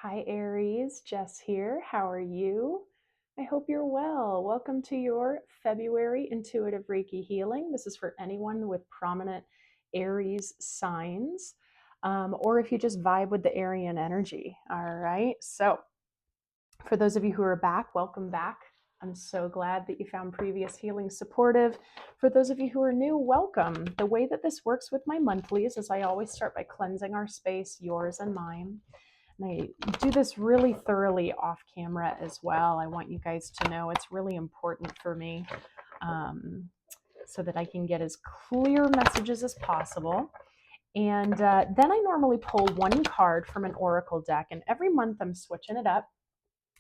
Hi, Aries. Jess here. How are you? I hope you're well. Welcome to your February Intuitive Reiki Healing. This is for anyone with prominent Aries signs, or if you just vibe with the Aryan energy. All right. So, for those of you who are back, welcome back. I'm so glad that you found previous healing supportive. For those of you who are new, welcome. The way that this works with my monthlies is I always start by cleansing our space, yours and mine. And I do this really thoroughly off camera as well. I want you guys to know it's really important for me, so that I can get as clear messages as possible. And then I normally pull one card from an oracle deck. And every month I'm switching it up.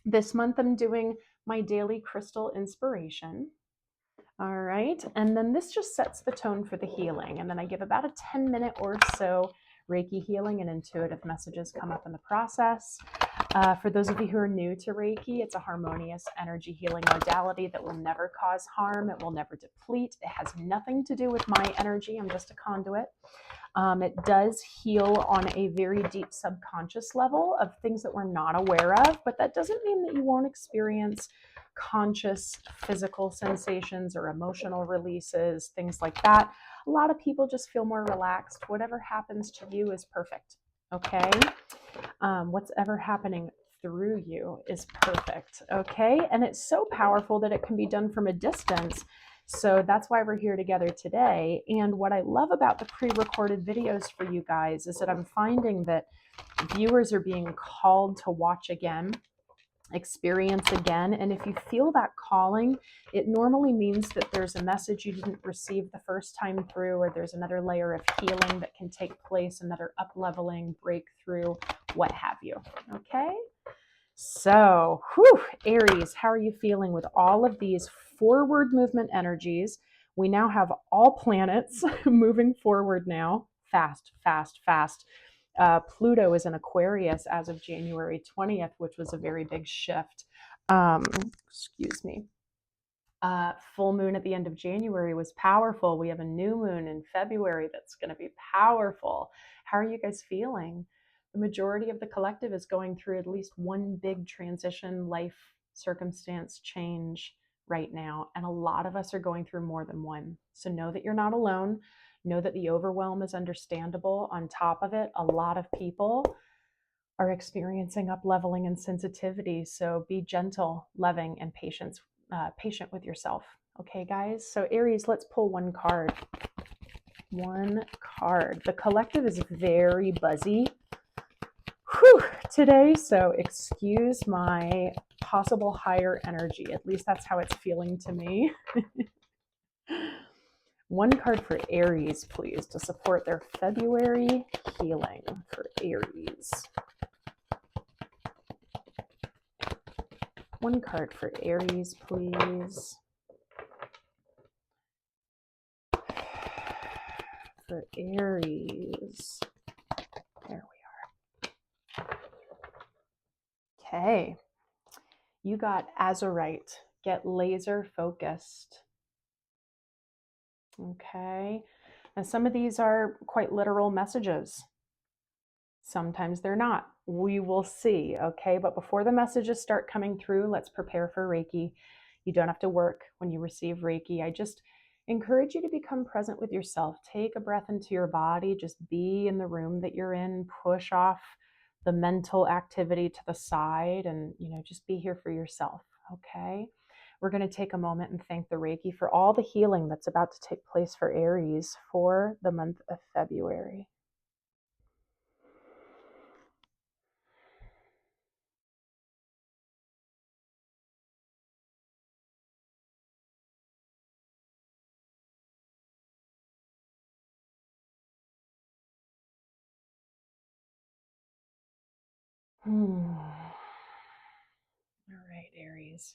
This month I'm doing my daily crystal inspiration. All right. And then this just sets the tone for the healing. And then I give about a 10-minute or so Reiki healing, and intuitive messages come up in the process. For those of you who are new to Reiki, it's a harmonious energy healing modality that will never cause harm. It will never deplete. It has nothing to do with my energy. I'm just a conduit. It does heal on a very deep subconscious level of things that we're not aware of, but that doesn't mean that you won't experience conscious physical sensations or emotional releases, things like that. A lot of people just feel more relaxed. Whatever happens to you is perfect, okay? What's ever happening through you is perfect, okay? And it's so powerful that it can be done from a distance. So that's why we're here together today. And what I love about the pre-recorded videos for you guys is that I'm finding that viewers are being called to watch again, experience again. And if you feel that calling, it normally means that there's a message you didn't receive the first time through, or there's another layer of healing that can take place, another up-leveling, breakthrough, what have you. Okay? So, Aries, how are you feeling with all of these forward movement energies? We now have all planets moving forward now, fast, fast, fast. Pluto is in Aquarius as of January 20th, which was a very big shift. Excuse me. Full moon at the end of January was powerful. We have a new moon in February that's going to be powerful. How are you guys feeling? The majority of the collective is going through at least one big transition, life circumstance change right now. And a lot of us are going through more than one. So know that you're not alone. Know that the overwhelm is understandable. On top of it, a lot of people are experiencing up leveling and sensitivity. So be gentle, loving, and patient with yourself. Okay, guys? So Aries, let's pull one card. One card. The collective is very buzzy today, so excuse my possible higher energy. At least that's how it's feeling to me. One card for Aries, please, to support their February healing for Aries. One card for Aries, please. For Aries. There we are. Okay. You got Azurite. Get laser focused. Okay. And some of these are quite literal messages. Sometimes they're not. We will see. Okay. But before the messages start coming through, let's prepare for Reiki. You don't have to work when you receive Reiki. I just encourage you to become present with yourself. Take a breath into your body. Just be in the room that you're in. Push off the mental activity to the side, and just be here for yourself. Okay. We're going to take a moment and thank the Reiki for all the healing that's about to take place for Aries for the month of February. All right, Aries.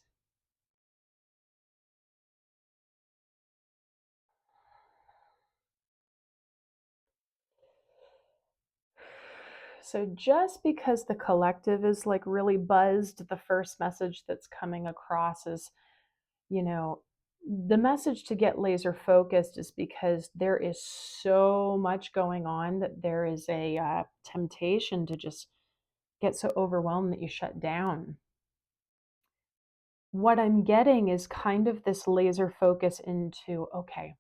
So just because the collective is like really buzzed, the first message that's coming across is, the message to get laser focused is because there is so much going on that there is a temptation to just get so overwhelmed that you shut down. What I'm getting is kind of this laser focus into, okay,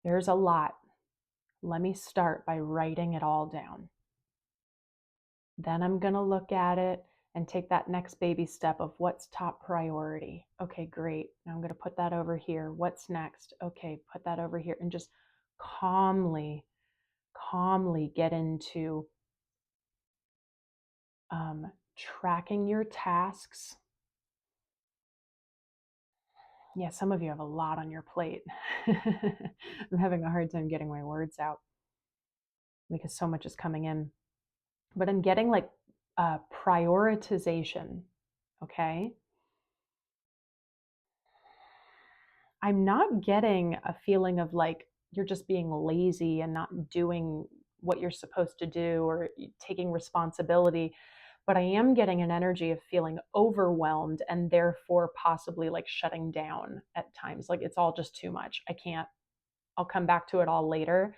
there's a lot. Let me start by writing it all down. Then I'm going to look at it and take that next baby step of what's top priority. Okay, great. Now I'm going to put that over here. What's next? Okay, put that over here. And just calmly get into tracking your tasks. Yeah, some of you have a lot on your plate. I'm having a hard time getting my words out because so much is coming in. But I'm getting like prioritization, okay? I'm not getting a feeling of like you're just being lazy and not doing what you're supposed to do or taking responsibility, but I am getting an energy of feeling overwhelmed and therefore possibly like shutting down at times. Like it's all just too much. I can't, I'll come back to it all later.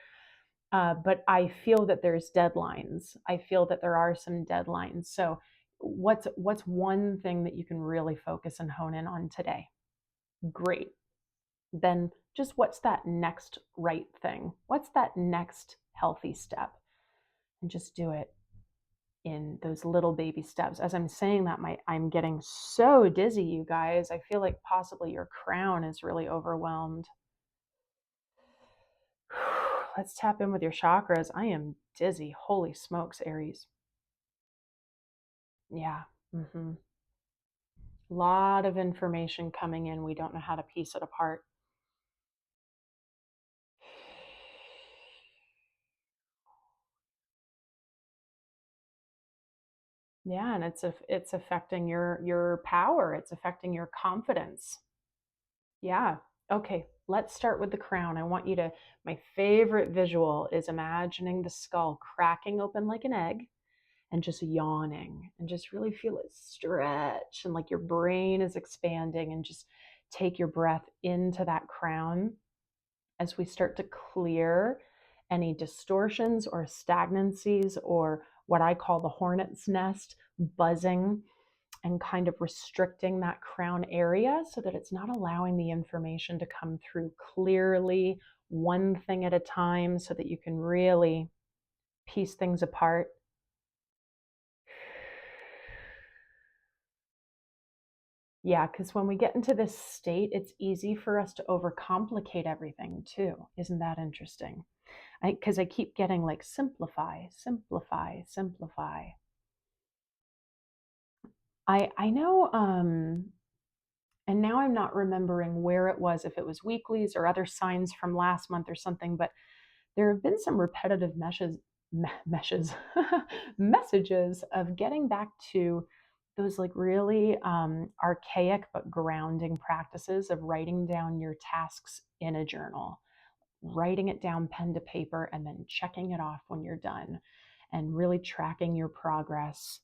But I feel that there's deadlines. I feel that there are some deadlines. So what's one thing that you can really focus and hone in on today? Great. Then just what's that next right thing? What's that next healthy step? And just do it in those little baby steps. As I'm saying that, I'm getting so dizzy, you guys. I feel like possibly your crown is really overwhelmed. Let's tap in with your chakras. I am dizzy. Holy smokes, Aries. Yeah. Mm-hmm. A lot of information coming in. We don't know how to piece it apart. Yeah, and it's affecting your power. It's affecting your confidence. Yeah. Okay, let's start with the crown. I want you to, my favorite visual is imagining the skull cracking open like an egg and just yawning and just really feel it stretch and like your brain is expanding and just take your breath into that crown as we start to clear any distortions or stagnancies or what I call the hornet's nest buzzing and kind of restricting that crown area so that it's not allowing the information to come through clearly, one thing at a time, so that you can really piece things apart. Yeah, because when we get into this state, it's easy for us to overcomplicate everything too. Isn't that interesting? Because I keep getting like simplify, simplify, simplify. I know, and now I'm not remembering where it was, if it was weeklies or other signs from last month or something, but there have been some repetitive meshes, messages of getting back to those like really archaic but grounding practices of writing down your tasks in a journal, writing it down pen to paper, and then checking it off when you're done, and really tracking your progress.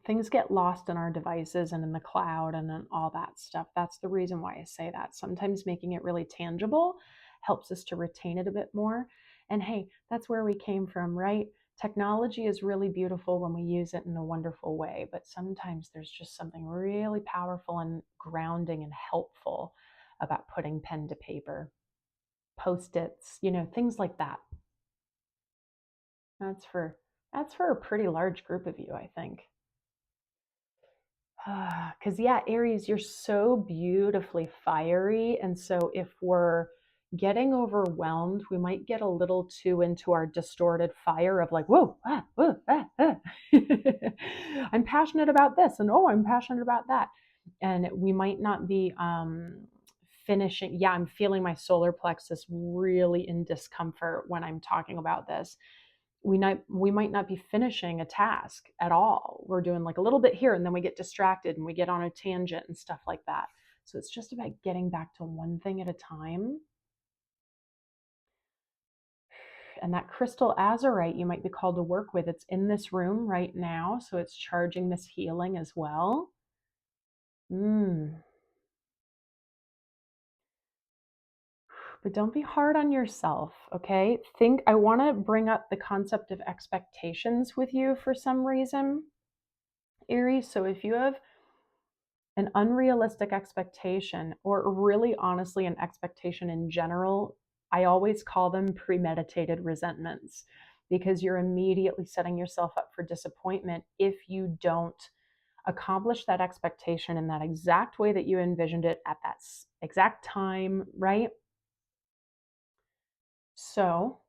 Things get lost in our devices and in the cloud and then all that stuff. That's the reason why I say that. Sometimes making it really tangible helps us to retain it a bit more. And hey, that's where we came from, right? Technology is really beautiful when we use it in a wonderful way, but sometimes there's just something really powerful and grounding and helpful about putting pen to paper, post-its, things like that. That's for a pretty large group of you, I think. Because, yeah, Aries, you're so beautifully fiery. And so if we're getting overwhelmed, we might get a little too into our distorted fire of like, whoa, whoa, I'm passionate about this. And oh, I'm passionate about that. And we might not be finishing. Yeah, I'm feeling my solar plexus really in discomfort when I'm talking about this. We might not be finishing a task at all. We're doing like a little bit here and then we get distracted and we get on a tangent and stuff like that. So it's just about getting back to one thing at a time. And that crystal azurite you might be called to work with, it's in this room right now, so it's charging this healing as well. But don't be hard on yourself, okay? I want to bring up the concept of expectations with you for some reason, Aries. So if you have an unrealistic expectation, or really honestly, an expectation in general, I always call them premeditated resentments, because you're immediately setting yourself up for disappointment if you don't accomplish that expectation in that exact way that you envisioned it at that exact time, right? So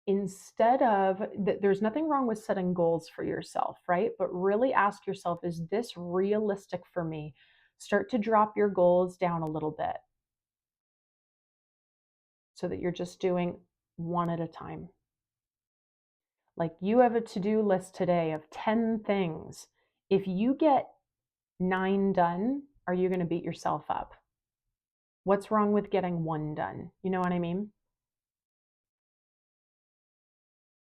instead of there's nothing wrong with setting goals for yourself, right? But really ask yourself, is this realistic for me? Start to drop your goals down a little bit so that you're just doing one at a time. Like, you have a to-do list today of 10 things. If you get 9 done, are you going to beat yourself up? What's wrong with getting 1 done? You know what I mean?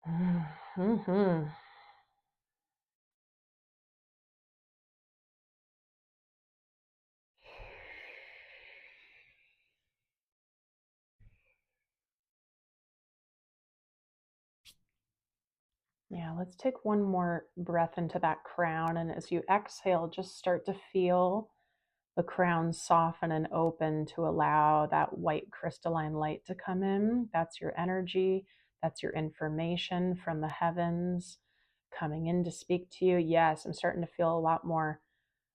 Mm-hmm. Yeah, let's take one more breath into that crown. And as you exhale, just start to feel the crown soften and open to allow that white crystalline light to come in. That's your energy. That's your information from the heavens coming in to speak to you. Yes, I'm starting to feel a lot more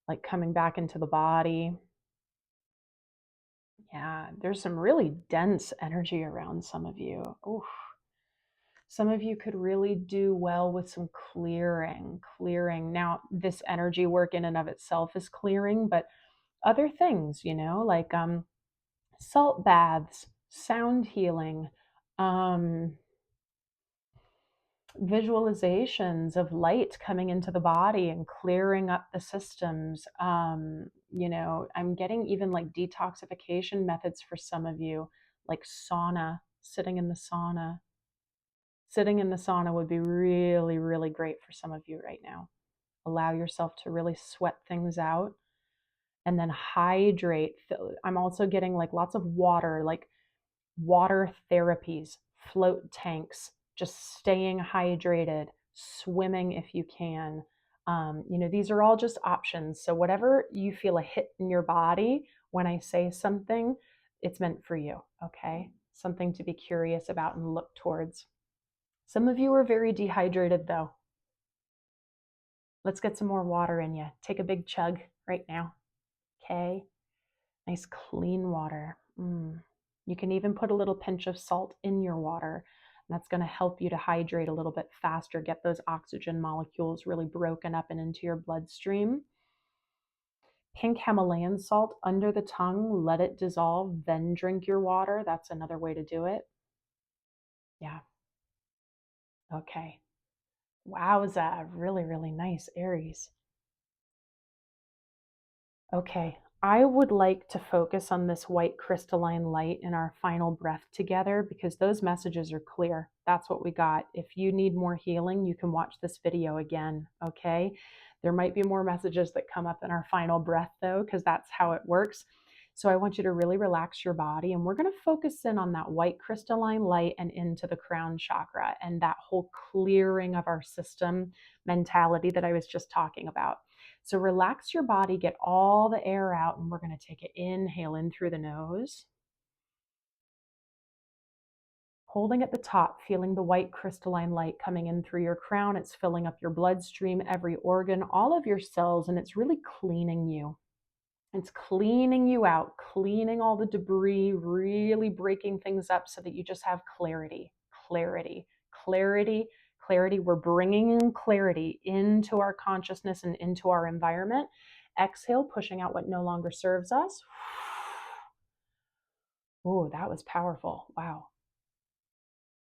like coming back into the body. Yeah, there's some really dense energy around some of you. Oof. Some of you could really do well with some clearing. Now, this energy work in and of itself is clearing, but other things, like salt baths, sound healing, um, visualizations of light coming into the body and clearing up the systems. I'm getting even like detoxification methods for some of you, like sauna, sitting in the sauna. Sitting in the sauna would be really, really great for some of you right now. Allow yourself to really sweat things out and then hydrate. I'm also getting like lots of water, like water therapies, float tanks, just staying hydrated, swimming if you can. These are all just options. So, whatever you feel a hit in your body when I say something, it's meant for you, okay? Something to be curious about and look towards. Some of you are very dehydrated though. Let's get some more water in you. Take a big chug right now, okay? Nice clean water. You can even put a little pinch of salt in your water. And that's going to help you to hydrate a little bit faster, get those oxygen molecules really broken up and into your bloodstream. Pink Himalayan salt under the tongue, let it dissolve, then drink your water. That's another way to do it. Yeah. Okay. Wowza. Really, really nice, Aries. Okay, I would like to focus on this white crystalline light in our final breath together, because those messages are clear. That's what we got. If you need more healing, you can watch this video again, okay? There might be more messages that come up in our final breath though, because that's how it works. So I want you to really relax your body, and we're going to focus in on that white crystalline light and into the crown chakra and that whole clearing of our system mentality that I was just talking about. So relax your body, get all the air out, and we're going to take an inhale in through the nose. Holding at the top, feeling the white crystalline light coming in through your crown. It's filling up your bloodstream, every organ, all of your cells, and it's really cleaning you. It's cleaning you out, cleaning all the debris, really breaking things up so that you just have clarity, clarity, clarity, clarity. We're bringing clarity into our consciousness and into our environment. Exhale, pushing out what no longer serves us. Oh, that was powerful. Wow.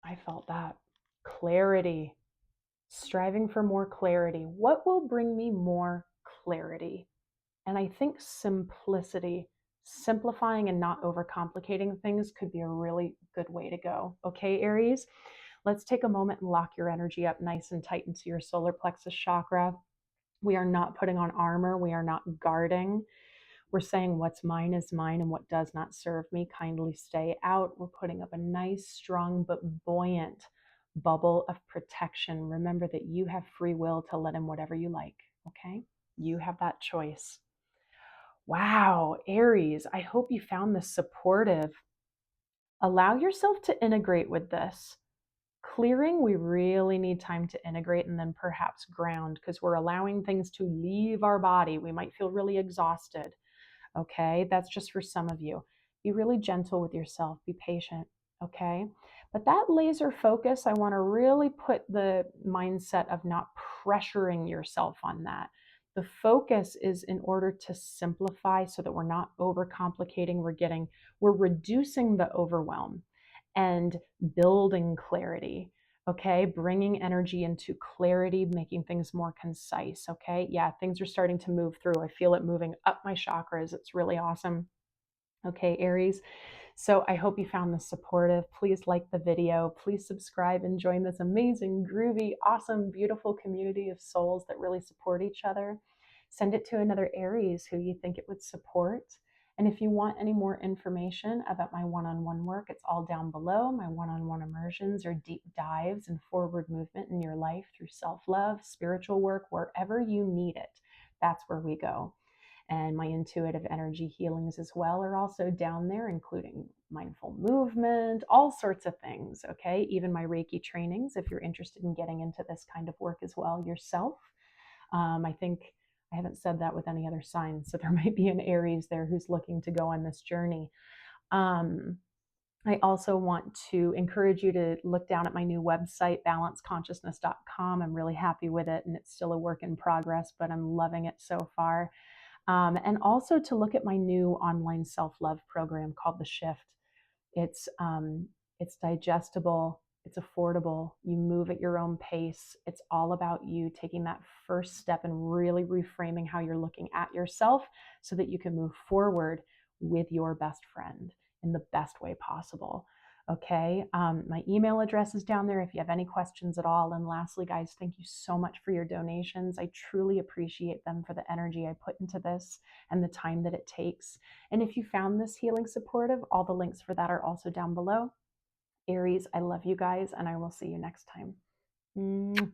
I felt that. Clarity, striving for more clarity. What will bring me more clarity? And I think simplicity, simplifying and not overcomplicating things could be a really good way to go. Okay, Aries, let's take a moment and lock your energy up nice and tight into your solar plexus chakra. We are not putting on armor. We are not guarding. We're saying what's mine is mine and what does not serve me, kindly stay out. We're putting up a nice, strong, but buoyant bubble of protection. Remember that you have free will to let in whatever you like, okay? You have that choice. Wow, Aries, I hope you found this supportive. Allow yourself to integrate with this. Clearing, we really need time to integrate and then perhaps ground, because we're allowing things to leave our body. We might feel really exhausted. Okay, that's just for some of you. Be really gentle with yourself, be patient. Okay, but that laser focus, I want to really put the mindset of not pressuring yourself on that. The focus is in order to simplify so that we're not overcomplicating. We're reducing the overwhelm and building clarity. Okay, bringing energy into clarity, making things more concise. Okay, yeah, things are starting to move through. I feel it moving up my chakras. It's really awesome. Okay, Aries. So I hope you found this supportive. Please like the video. Please subscribe and join this amazing, groovy, awesome, beautiful community of souls that really support each other. Send it to another Aries who you think it would support. And if you want any more information about my one-on-one work, it's all down below. My one-on-one immersions are deep dives and forward movement in your life through self-love, spiritual work, wherever you need it. That's where we go. And my intuitive energy healings as well are also down there, including mindful movement, all sorts of things. Okay, even my Reiki trainings, if you're interested in getting into this kind of work as well yourself. I think I haven't said that with any other signs, so there might be an Aries there who's looking to go on this journey. I also want to encourage you to look down at my new website, balanceconsciousness.com. I'm really happy with it, and it's still a work in progress, but I'm loving it so far. And also to look at my new online self-love program called The Shift. It's digestible, it's affordable, you move at your own pace. It's all about you taking that first step and really reframing how you're looking at yourself so that you can move forward with your best friend in the best way possible. Okay, my email address is down there if you have any questions at all. And lastly, guys, thank you so much for your donations. I truly appreciate them for the energy I put into this and the time that it takes. And if you found this healing supportive, all the links for that are also down below. Aries, I love you guys, and I will see you next time.